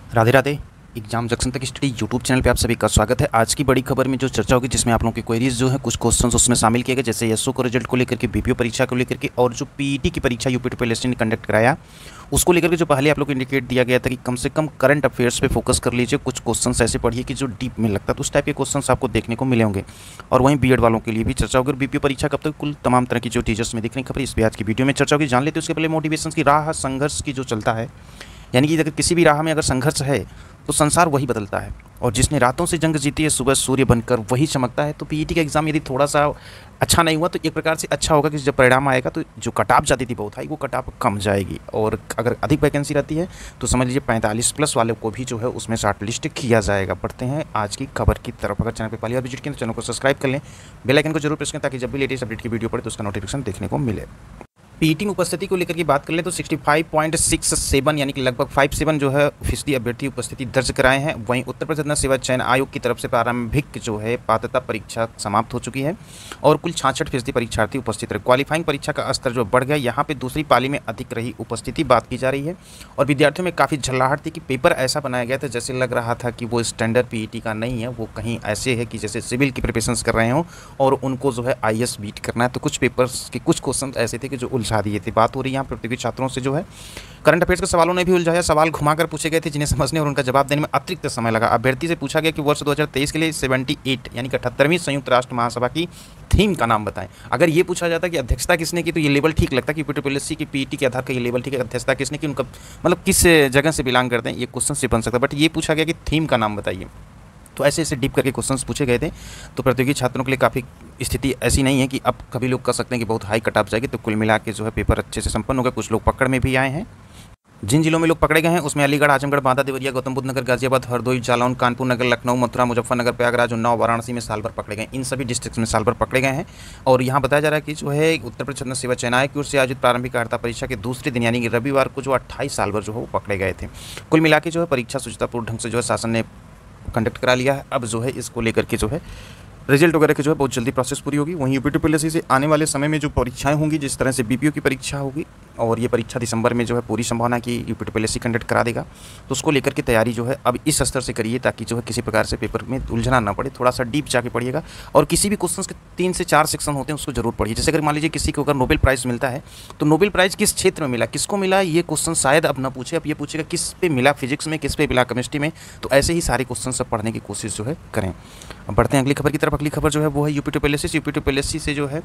Radhe Radhe. Exam junction तक study YouTube channel पे आप सभी का स्वागत है। आज की बड़ी खबर में जो चर्चा होगी, जिसमें आप लोगों की क्वेरीज जो है, कुछ क्वेश्चंस उसमें शामिल किए गए, जैसे एसओ को रिजल्ट को लेकर के, बीपीओ परीक्षा को लेकर के, और जो पीईटी की परीक्षा यूपी ट्रिपल ने कंडक्ट कराया उसको लेकर के जो पहले आप लोग को इंडिकेट दिया गया था कि कम से कम करंट अफेयर्स पे फोकस कर लीजिए। कुछ क्वेश्चंस ऐसे पढ़िए कि जो डीप में लगता है, तो उस टाइप के क्वेश्चंस आपको देखने को मिले होंगे। और वहीं बीएड वालों के लिए भी चर्चा होगी। बीपीओ परीक्षा कब तक, कुल तमाम तरह की जो टीचर्स में दिख रही खबर, इस भी आज की वीडियो में चर्चा होगी। जान लेते हैं उसके पहले मोटिवेशन की राह, संघर्ष की जो चलता है, यानी कि अगर किसी भी राह में अगर संघर्ष है तो संसार वही बदलता है, और जिसने रातों से जंग जीती है सुबह सूर्य बनकर वही चमकता है। तो पीईटी का एग्ज़ाम यदि थोड़ा सा अच्छा नहीं हुआ तो एक प्रकार से अच्छा होगा कि जब परिणाम आएगा तो जो कटाप जाती थी बहुत हाई, वो कटाप कम जाएगी। और अगर अधिक वैकेंसी रहती है तो समझ लीजिए 45+ वाले को भी जो है उसमें शॉर्ट लिस्ट किया जाएगा। बढ़ते हैं आज की खबर की तरफ। अगर चैनल पर पहली बार विजिट किया तो चैनल को सब्सक्राइब कर लें, बेल आइकन को जरूर प्रेस करें, ताकि जब भी लेटेस्ट अपडेट की वीडियो पड़े तो उसका नोटिफिकेशन देखने को मिले। पीईटी में उपस्थिति को लेकर की बात कर ले तो 65.67 यानी कि लगभग 57 जो है फीसदी अभ्यर्थी उपस्थिति दर्ज कराए हैं। वहीं उत्तर प्रदेश सेवा चयन आयोग की तरफ से प्रारंभिक जो है पात्रता परीक्षा समाप्त हो चुकी है और कुल 66% परीक्षार्थी उपस्थित रहे। क्वालिफाइंग परीक्षा का स्तर जो बढ़ गया, यहाँ पे दूसरी पाली में अधिक रही उपस्थिति बात की जा रही है। और विद्यार्थियों में काफ़ी झल्लाहट थी कि पेपर ऐसा बनाया गया था जैसे लग रहा था कि वो स्टैंडर्ड पीईटी का नहीं है, वो कहीं ऐसे है कि जैसे सिविल की प्रिपरेशंस कर रहे हों और उनको जो है आईएएस बीट करना है। तो कुछ पेपर्स के कुछ क्वेश्चन ऐसे थे कि जो उलझा दिए थे। बात हो रही है यहाँ प्रतियोगी छात्रों से जो है करंट अफेयर्स के सवालों ने भी उलझाया। सवाल घुमाकर पूछे गए थे जिन्हें समझने और उनका जवाब देने में अतिरिक्त समय लगा। अभ्यर्थी से पूछा गया कि वर्ष 2023 के लिए 78 यानी कि 78वीं संयुक्त राष्ट्र महासभा की थीम का नाम बताएं। अगर ये पूछा जाता कि अध्यक्षता किसने की तो ये लेवल ठीक लगता कि यूपी की पीईटी के आधार पर ये लेवल ठीक है। अध्यक्षता किसने की, उनका मतलब किस जगह से बिलोंग करते हैं, ये क्वेश्चन से बन सकता है। बट ये पूछा गया कि थीम का नाम बताइए। तो ऐसे ऐसे डीप करके क्वेश्चंस पूछे गए थे। तो प्रतियोगी छात्रों के लिए काफ़ी स्थिति ऐसी नहीं है कि अब कभी लोग कह सकते हैं कि बहुत हाई कट ऑफ जाएगी। तो कुल मिला के जो है पेपर अच्छे से संपन्न हो गए। कुछ लोग पकड़ में भी आए हैं। जिन जिलों में लोग पकड़े गए हैं उसमें अलीगढ़, आजमगढ़, बांदा, देवरिया, गौतम बुद्ध नगर, गाजियाबाद, हरदोई, जालौन, कानपुर नगर, लखनऊ, मथुरा, मुजफ्फरनगर, प्रयागराज, उन्नाव, वाराणसी में साल भर पकड़े गए। इन सभी डिस्ट्रिक्ट्स में साल भर पकड़े गए हैं। और यहाँ बताया जा रहा है कि जो है उत्तर प्रदेश सेवा चयन आयोग की ओर से आयोजित प्रारंभिक अर्हता परीक्षा के दूसरे दिन यानी कि रविवार को जो 28 साल भर जो है वो पकड़े गए थे। कुल मिला के जो है परीक्षा सुचितापूर्ण ढंग से जो है शासन ने कंडक्ट करा लिया है। अब जो है इसको लेकर के जो है रिजल्ट वगैरह की जो है बहुत जल्दी प्रोसेस पूरी होगी। वहीं यूपी ट्रिपल से आने वाले समय में जो परीक्षाएं होंगी, जिस तरह से बीपीओ की परीक्षा होगी और ये परीक्षा दिसंबर में जो है पूरी संभावना की यूपी ट्रिपल कंडक्ट करा देगा। तो उसको लेकर के तैयारी जो है अब इस स्तर से करिए ताकि जो है किसी प्रकार से पेपर में उलझना ना पड़े। थोड़ा सा डीप जाके पढ़िएगा और किसी भी क्वेश्चन के 3 से 4 सेक्शन होते हैं उसको जरूर पढ़िए। जैसे अगर मान लीजिए किसी को अगर नोबेल प्राइज़ मिलता है तो नोबेल प्राइज़ किस क्षेत्र में मिला, किसको मिला, ये क्वेश्चन शायद अब ना पूछे। अब ये पूछेगा किस पे मिला, फिजिक्स में, किस पे मिला, केमिस्ट्री में। तो ऐसे ही सारे क्वेश्चन सब पढ़ने की कोशिश जो है करें। अब बढ़ते हैं अगली खबर की तरफ। अगली खबर जो है वो है यूपी ट्रिपल एससी से जो है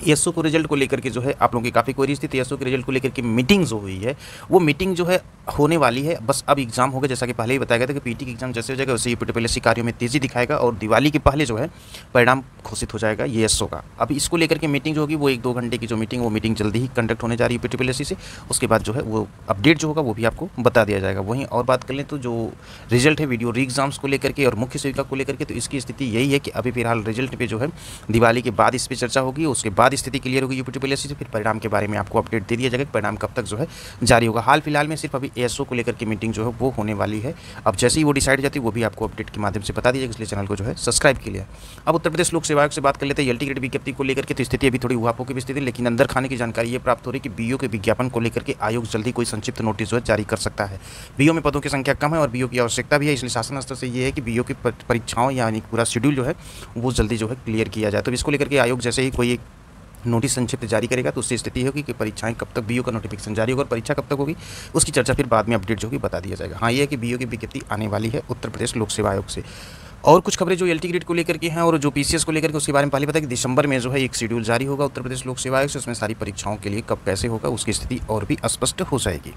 एसओ को रिजल्ट को लेकर के जो है आप लोगों की काफ़ी क्वेरीज थी। तो एसओ के रिजल्ट को लेकर के मीटिंग जो हुई है वो मीटिंग जो है होने वाली है। बस अब एग्जाम होगा, जैसा कि पहले ही बताया गया था कि पीटी की एग्जाम जैसे हो जाएगा वैसे यूपी ट्रिपल एससी कार्यों में तेज़ी दिखाएगा और दिवाली के पहले जो है परिणाम घोषित हो जाएगा ये एसओ का। अब इसको लेकर के मीटिंग जो होगी वो 1-2 घंटे की जो मीटिंग, वो मीटिंग जल्दी ही कंडक्ट होने जा रही है यूपी ट्रिपल एससी से। उसके बाद जो है वो अपडेट जो होगा वो भी आपको बता दिया जाएगा। वहीं और बात कर लें तो जो रिजल्ट है वीडियो री एग्जाम्स को लेकर के और मुख्य सेविका को लेकर के, तो इसकी स्थिति यही है कि अभी फिलहाल रिजल्ट पे जो है दिवाली के बाद इस पर चर्चा होगी। उसके बाद स्थिति क्लियर होगी यूपी ट्रिपल एससी से, फिर परिणाम के बारे में आपको अपडेट दे दिया जाएगा कि परिणाम कब तक जो है जारी होगा। हाल फिलहाल में सिर्फ अभी एसओ को लेकर के मीटिंग जो है वो होने वाली है। अब जैसे ही वो डिसाइड हो जाती है वो भी आपको अपडेट के माध्यम से बता दी जाएगी, इसलिए चैनल को जो है सब्सक्राइब के लिए। अब उत्तर प्रदेश लोक सेवा आयोग से बात कर लेते हैं एलटी ग्रेड विज्ञप्ति को लेकर के। तो स्थिति अभी थोड़ी उहापों की भी स्थिति, लेकिन अंदर खाने की जानकारी ये प्राप्त हो रही है कि बीओ के विज्ञापन को लेकर के आयोग जल्दी कोई संक्षिप्त नोटिस जो है जारी कर सकता है। बीओ में पदों की संख्या कम है और बीओ की आवश्यकता भी है, इसलिए शासन स्तर से ये है कि बीओ की परीक्षाओं यानी पूरा शेड्यूल जो है वो जल्दी जो है क्लियर किया जाए। तो इसको लेकर के आयोग जैसे ही कोई नोटिस संक्षिप्त जारी करेगा तो उससे स्थिति होगी कि परीक्षाएं कब तक, बीओ का नोटिफिकेशन जारी होगा और परीक्षा कब तक होगी उसकी चर्चा फिर बाद में अपडेट जो होगी बता दिया जाएगा। हाँ, ये है कि बीओ की विज्ञप्ति आने वाली है उत्तर प्रदेश लोक सेवा आयोग से। और कुछ खबरें जो एलटी ग्रेड को लेकर के हैं और जो पीसीएस को लेकर के, उसके बारे में पहले पता है कि दिसंबर में जो है एक शेड्यूल जारी होगा उत्तर प्रदेश लोक सेवा आयोग से। उसमें सारी परीक्षाओं के लिए कब कैसे होगा उसकी स्थिति और भी स्पष्ट हो जाएगी।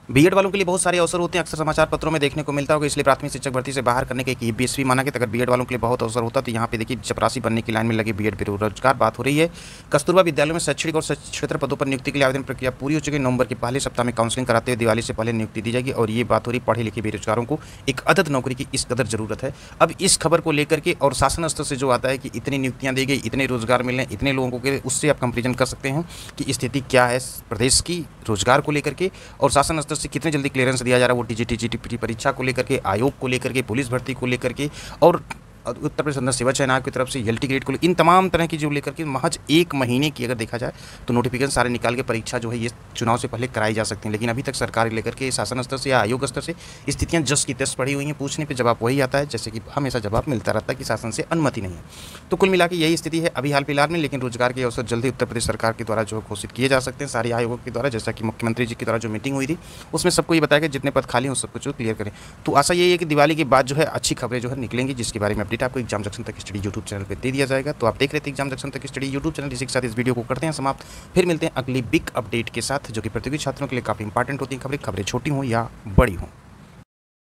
बीएड वालों के लिए बहुत सारे अवसर होते हैं, अक्सर समाचार पत्रों में देखने को मिलता होगा, इसलिए प्राथमिक शिक्षक भर्ती से बाहर करने के एक ईबीएसवी माना गया। अगर बीएड वालों के लिए बहुत अवसर होता तो यहाँ पे देखिए चपरासी बनने की लाइन में लगे बीएड बेरोजगार। बात हो रही है कस्तूरबा विद्यालयों में शैक्षणिक और क्षेत्र पदों पर नियुक्ति के लिए आवेदन प्रक्रिया पूरी हो चुकी है। नवंबर के पहले सप्ताह में काउंसलिंग कराते हुए दिवाली से पहले नियुक्ति दी जाएगी। और ये बात हो रही पढ़े लिखे बेरोजगारों को एक अदद नौकरी की इस कदर जरूरत है। अब इस खबर को लेकर के और शासन स्तर से जो आता है कि इतनी नियुक्तियाँ दी गई, इतने रोजगार मिले, इतने लोगों के, उससे आप कंपेरिजन कर सकते हैं कि स्थिति क्या है प्रदेश की रोजगार को लेकर के और शासन स्तर से कितने जल्दी क्लियरेंस दिया जा रहा है वो टीजीटी परीक्षा को लेकर के, आयोग को लेकर के, पुलिस भर्ती को लेकर के और उत्तर प्रदेश अंदर सेवा चयन आयोग की तरफ से एलटी ग्रेड को इन तमाम तरह की जो लेकर के महज 1 महीने की अगर देखा जाए तो नोटिफिकेशन सारे निकाल के परीक्षा जो है ये चुनाव से पहले कराई जा सकती हैं। लेकिन अभी तक सरकार लेकर के शासन स्तर से या आयोग स्तर से स्थितियाँ जस की तस पड़ी हुई हैं। पूछने पर जवाब वही आता है जैसे कि हमेशा जवाब मिलता रहता है कि शासन से अनुमति नहीं है। तो कुल मिला के यही स्थिति है अभी हाल फिलहाल में। लेकिन रोजगार के अवसर जल्दी उत्तर प्रदेश सरकार के द्वारा जो घोषित किए जा सकते हैं सारे आयोगों के द्वारा, जैसा कि मुख्यमंत्री जी के द्वारा जो मीटिंग हुई थी उसमें सबको ये बताया कि जितने पद खाली हैं उस सबको जो क्लियर करें। तो आशा यही है कि दिवाली के बाद जो है अच्छी खबरें जो है निकलेंगी, जिसके बारे में अपडेट आपको एग्जाम जंक्शन तक स्टडी यूट्यूब चैनल पे दे दिया जाएगा। तो आप देख रहे थे एग्जाम जंक्शन तक स्टडी यूट्यूब चैनल। इसी के साथ इस वीडियो को करते हैं समाप्त। फिर मिलते हैं अगली बिग अपडेट के साथ जो कि प्रतियोगी छात्रों के लिए काफ़ी इंपॉर्टेंट होती हैं खबरें छोटी हों या बड़ी हों।